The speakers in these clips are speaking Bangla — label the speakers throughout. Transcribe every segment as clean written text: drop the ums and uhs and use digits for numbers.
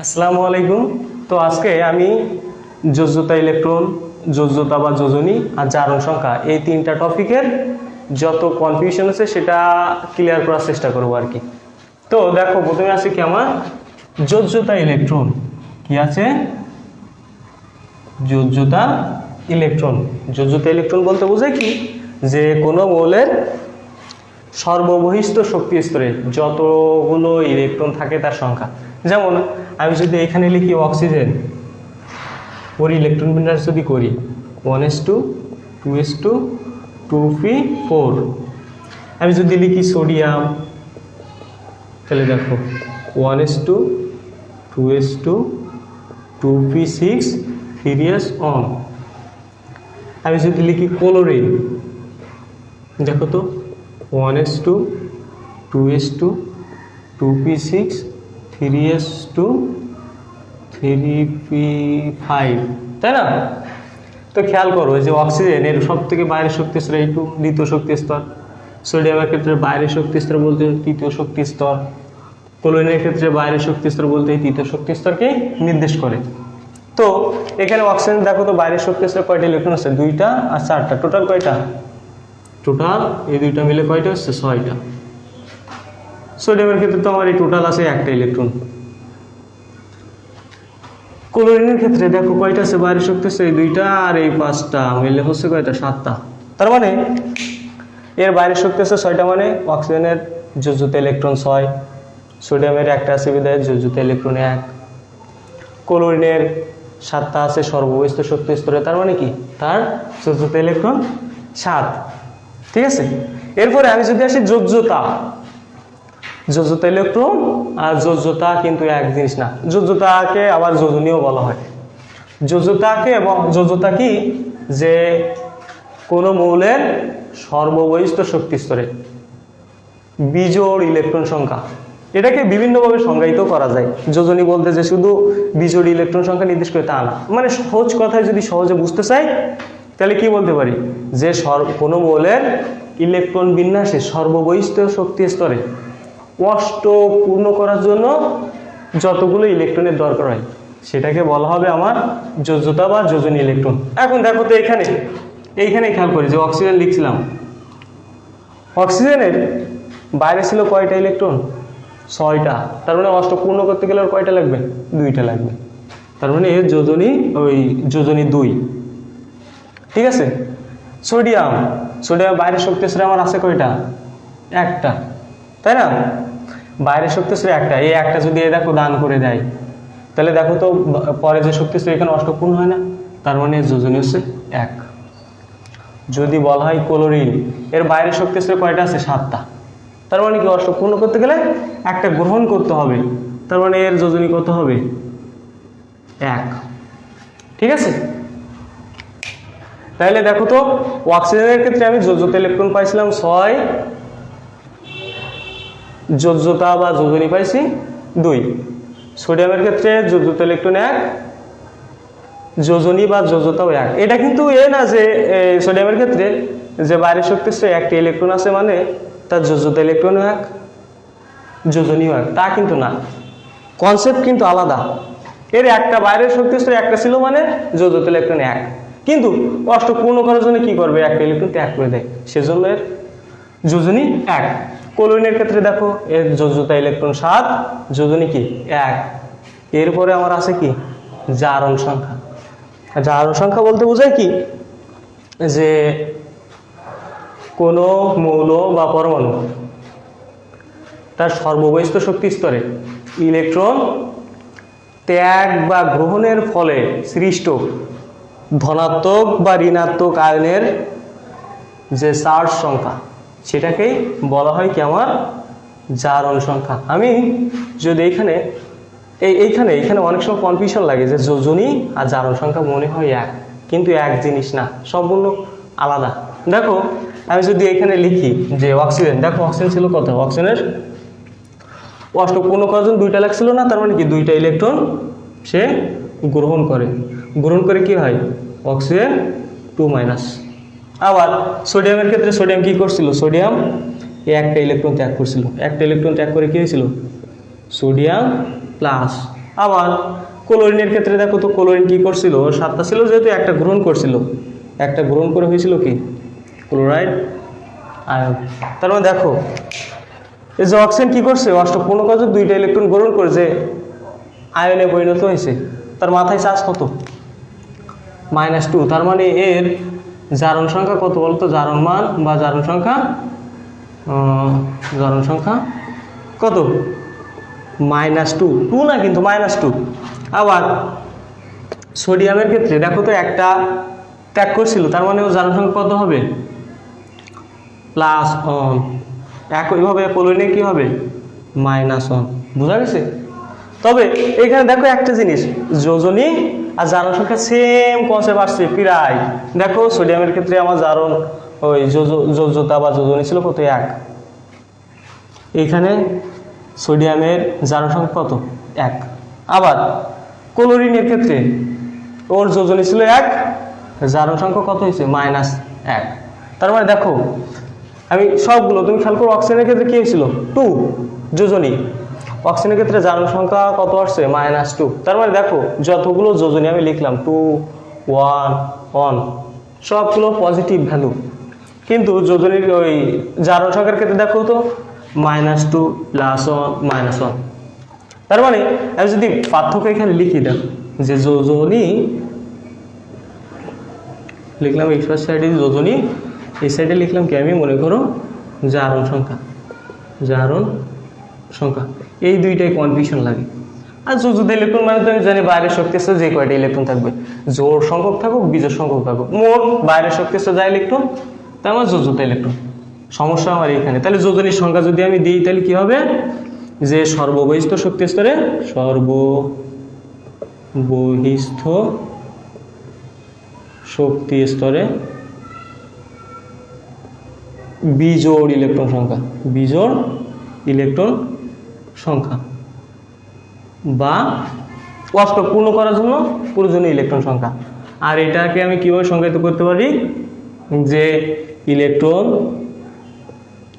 Speaker 1: আসসালামু আলাইকুম। তো আজকে আমি যোজ্যতা ইলেকট্রন, যোজ্যতা বা যোজনী আর জারণ সংখ্যা এই তিনটা টপিকের যত কনফিউশন আছে সেটা ক্লিয়ার করার চেষ্টা করব আর কি। তো দেখো, প্রথমে আছে কি আমার যোজ্যতা ইলেকট্রন। কি আছে? যোজ্যতা ইলেকট্রন। যোজ্যতা ইলেকট্রন বলতে বোঝায় কি, যে কোনো মৌলের সর্ববহিষ্ঠ শক্তি স্তরে যতগুলো ইলেকট্রন থাকে তার সংখ্যা। যেমন আমি যদি এখানে লিখি অক্সিজেন, ওর ইলেকট্রন বিন্যাস যদি করি 1s2 2s2 2p4। আমি যদি লিখি সোডিয়াম, তাহলে দেখো 1s2 2s2 2p6 3s1। আমি যদি লিখি ক্লোরিন, দেখো তো 1s2 2s2 2p6 3s2 3p5, তাই না? তো খেয়াল করো যে অক্সিজেনের সব থেকে বাইরের শক্তি স্তর এই দ্বিতীয় শক্তি স্তর, সোডিয়ামের ক্ষেত্রে বাইরের শক্তি স্তর বলতে তৃতীয় শক্তি স্তর, ক্লোরিনের ক্ষেত্রে বাইরের শক্তি স্তর বলতে তৃতীয় শক্তি স্তরকে নির্দেশ করে। তো এখানে অক্সিজেন দেখো তো বাইরের শক্তি স্তরে কয়টা ইলেকট্রন আছে? 2টা আর 4টা, টোটাল কয়টা? টোটাল এই দুইটা মিলে কয়টা হচ্ছে? 6টা। সোডিয়ামের ক্ষেত্রে তো আমার এই টোটাল আছে 1টা ইলেকট্রন। ক্লোরিনের ক্ষেত্রে দেখো কয়টা আছে বাইরের শক্তি আছে? এই 2টা আর এই 5টা মিলে হচ্ছে কয়টা? 7টা। তার মানে এর বাইরের শক্তি আছে 6টা, মানে অক্সিজেনের যোজ্যতা ইলেকট্রন 6, সোডিয়ামের 1টা আছে বিধায় যোজ্যতা ইলেকট্রন 1, ক্লোরিনের 7টা আছে সর্ববহিষ্ঠ শক্তি স্তরে, তার মানে কি তার যোজ্যতা ইলেকট্রন 7। ঠিক আছে। এরপরে আমি যদি আসি যোজ্যতা, যোজ্যতা ইলেকট্রন আর যোজ্যতা কিন্তু এক জিনিস না। যোজ্যতাকে আবার যোজনীয় বলা হয়। যোজ্যতাকে এবং যোজ্যতা কি, যে কোনো মৌলের সর্ববহিষ্ঠ শক্তি স্তরে বিজোড় ইলেকট্রন সংখ্যা, এটাকে বিভিন্নভাবে সংজ্ঞায়িত করা যায়। যোজনী বলতে যে শুধু বিজোড় ইলেকট্রন সংখ্যা নির্দেশ করে তা না, মানে সহজ কথায় যদি সহজে বুঝতে চাই তাহলে কি বলতে পারি, যে কোনো মৌলের ইলেকট্রন বিন্যাসে সর্ববহিষ্ঠ শক্তি স্তরে অষ্ট পূর্ণ করার জন্য যতগুলো ইলেকট্রনের দরকার হয় সেটাকে বলা হবে আমার যোজ্যতা বা যোজনী ইলেকট্রন। এখন দেখো তো এইখানে খেয়াল করি যে অক্সিজেন লিখছিলাম, অক্সিজেনের বাইরে ছিল কয়টা ইলেকট্রন? 6টা। তার মানে অষ্ট পূর্ণ করতে গেলে আর কয়টা লাগবে? 2টা লাগবে। তার মানে এর যোজনী 2। ঠিক আছে। সোডিয়াম বাইরের শক্তি স্তরে আমার আছে কয়টা? 1টা, তাই না? বাইরের শক্তি স্তরে 1টা, এই 1টা যদি দেখো দান করে দেয় তাহলে দেখো তো পরে যে শক্তি স্তর এখানে অষ্টপূর্ণ হয় না, তার মানে যোজনী হচ্ছে 1। যদি বলা হয় ক্লোরিন, এর বাইরের শক্তি স্তরে কয়টা আছে? 7টা। তার মানে কি অষ্টপূর্ণ করতে গেলে 1টা গ্রহণ করতে হবে, তার মানে এর যোজনী কত হবে? 1। ঠিক আছে। তাহলে দেখো তো অক্সিজেনের ক্ষেত্রে আমি যোজ্যতা ইলেকট্রন পাইছিলাম 6, যোজ্যতা বা যোজনী পাইছি 2। সোডিয়ামের ক্ষেত্রে যোজ্যতা ইলেকট্রন 1, যোজনী বা যোজ্যতাও 1। এটা কিন্তু না যে সোডিয়ামের ক্ষেত্রে যে বাইরের শক্তি স্তরে 1টা ইলেকট্রন আছে মানে তার যোজ্যতা ইলেকট্রন 1, যোজনীও 1, তা কিন্তু না। কনসেপ্ট কিন্তু আলাদা। এর 1টা বাইরের শক্তি স্তরে 1টা ছিল মানে যোজ্যতা ইলেকট্রন 1, কিন্তু অষ্ট পূর্ণ করার জন্য কি করবে? 1টা ইলেকট্রন ত্যাগ করে দেয়, সেজন্য এর যোজনী 1। ক্লোরিনের ক্ষেত্রে দেখো এর যোজ্যতা ইলেকট্রন 7, যোজনী কি 1। এরপরে আমার আছে কি? জারণ সংখ্যা। জারণ সংখ্যা বলতে বোঝায় কি, যে কোনো মৌল বা পরমাণু তার সর্ববহিষ্ঠ শক্তি স্তরে ইলেকট্রন ত্যাগ বা গ্রহণের ফলে সৃষ্ট ধনাত্মক বা ঋণাত্মক আয়নের যে চার্জ সংখ্যা সেটাকেই বলা হয় কি আমার জারণ সংখ্যা। আমি যদি এইখানে অনেক সময় কনফিউশন লাগে যে যোজনী আর জারণ সংখ্যা মনে হয় 1, কিন্তু এক জিনিস না, সম্পূর্ণ আলাদা। দেখো আমি যদি এখানে লিখি যে অক্সিজেন, দেখো অক্সিজেন ছিল কত? অক্সিজেনের অষ্টপূর্ণ করার জন্য 2টা লাগছিল না, তার মানে কি 2টা ইলেকট্রন সে গ্রহণ করে কি হয়? অক্সিজেন 2-। আবার সোডিয়ামের ক্ষেত্রে সোডিয়াম কি করছিল? সোডিয়াম 1টা ইলেকট্রন ত্যাগ করছিল, 1টা ইলেকট্রন ত্যাগ করে কি হয়েছিল? সোডিয়াম প্লাস আবার ক্লোরিনের ক্ষেত্রে দেখো তো ক্লোরিন কি করছিল, 7টা ছিল যেহেতু একটা গ্রহণ করছিল, একটা গ্রহণ করে হয়েছিল কি ক্লোরাইড আয়ন। তার মানে দেখো এই যে অক্সিজেন কি করছে, অষ্টপূর্ণ কাজে 2টা ইলেকট্রন গ্রহণ করে যে আয়নে পরিণত হয়েছে, তার মাথায় চার্জ কত -2। তার মানে এর জারণ সংখ্যা কত বলতো, জারণ মান বা জারণ সংখ্যা কত -2 না কিন্তু -2। আবার সোডিয়ামের ক্ষেত্রে দেখো তো একটা ত্যাগ করছিল, তার মানে ও জারণ সংখ্যা কত হবে +1। একইভাবে ক্লোরিনে কি হবে -1। বোঝা গেছে? তবে এখানে দেখো একটা জিনিস, যোজনী আর জারণ সংখ্যা সেম কনসেপ্ট আসছে প্রায়। দেখো সোডিয়ামের ক্ষেত্রে আমার জারণ ওই যোজ্যতা বা যোজনী ছিল কত 1, এইখানে সোডিয়ামের জারণ সংখ্যা কত 1। আবার ক্লোরিনের ক্ষেত্রে ওর যোজনী ছিল 1, জারণ সংখ্যা কত হয়েছে -1। তার মানে দেখো আমি সবগুলো তুমি খেয়াল করো, অক্সিজেনের ক্ষেত্রে কি হয়েছিল 2 যোজনী, অক্সিজেনের ক্ষেত্রে জারণ সংখ্যা কত আসছে -2। তার মানে দেখো যতগুলো যোজনী আমি লিখলাম 2 1 1 সবগুলো পজিটিভ ভ্যালু, কিন্তু যোজনীর ওই জারণ সংখ্যার ক্ষেত্রে দেখো তো -2 +1 -1। তার মানে আমি যদি পার্থক্য এখানে লিখি দেখ যে যোজনী লিখলাম এই সাইডে যোজনী, এই সাইডে লিখলাম কি আমি মনে করো জারণ সংখ্যা, এই দুইটাই কনফিউশন লাগে। আর যোজিত ইলেকট্রন মানে তো আমি জানি বাইরের শক্তি স্তরে যে কয়টা ইলেকট্রন থাকবে, জোড় সংখ্যক থাকুক বিজোড় সংখ্যক থাকুক, মোট বাইরের শক্তি স্তরে যা ইলেকট্রন তাই আমার যোজিত ইলেকট্রন। সমস্যা আমার এখানে, তাহলে যোজনীর সংখ্যা যদি আমি দিই তাহলে কি হবে, যে সর্ববহিস্থ শক্তি স্তরে শক্তি স্তরে বিজোড় ইলেকট্রন সংখ্যা বা অষ্টক পূর্ণ করার জন্য প্রয়োজনীয় ইলেকট্রন সংখ্যা। আর এটাকে আমি কিভাবে সংজ্ঞায়িত করতে পারি, যে ইলেকট্রন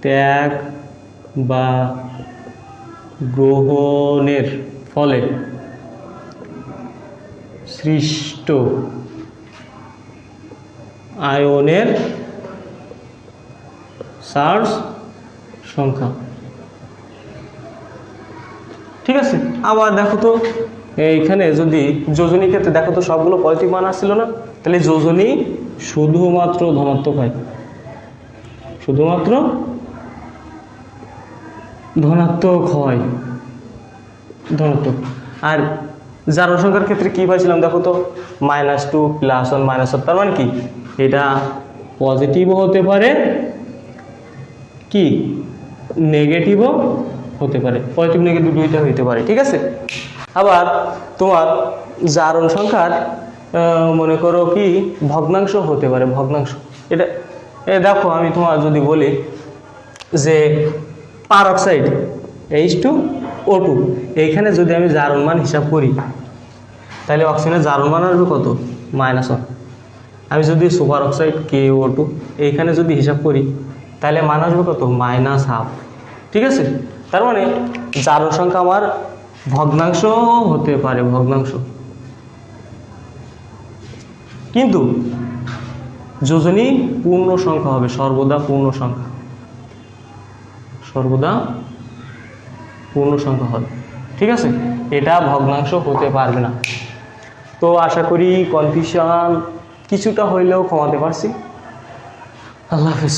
Speaker 1: ত্যাগ বা গ্রহণের ফলে সৃষ্ট আয়নের চার্জ সংখ্যা। ঠিক আছে? আবার দেখো তো এইখানে যদি যোজনী ক্ষেত্রে দেখো তো সবগুলো পজিটিভ মান আসছিল না, তাহলে যোজনী শুধুমাত্র ধনাত্মক হয়, ধনাত্মক। আর জারণ সংখ্যার ক্ষেত্রে কি পাইছিলাম দেখো তো -2 +1 -1। তার মানে কি এটা পজিটিভও হতে পারে, কি নেগেটিভও হতে পারে, পজিটিভ নেগেটিভ দুইটা হইতে পারে। ঠিক আছে? আবার তোমার জারণ সংখ্যার মনে করো কি ভগ্নাংশ হতে পারে, ভগ্নাংশ। এটা দেখো আমি তোমার যদি বলি যে পারঅক্সাইড H2O2, এইখানে যদি আমি জারণ মান হিসাব করি তাহলে অক্সিজেনের জারণ মান আসবে কত -1। আমি যদি সুপার অক্সাইড KO2 এইখানে যদি হিসাব করি তাহলে মান আসবে কত -1/2। ঠিক আছে? তার মানে জারণ সংখ্যা আমার ভগ্নাংশ হতে পারে, ভগ্নাংশ। কিন্তু যোজনী পূর্ণ সংখ্যা হবে, সর্বদা পূর্ণ সংখ্যা হবে। ঠিক আছে? এটা ভগ্নাংশ হতে পারবে না। তো আশা করি কনফিউশন কিছুটা হইলেও কমাতে পারছি। আল্লাহ হাফেজ।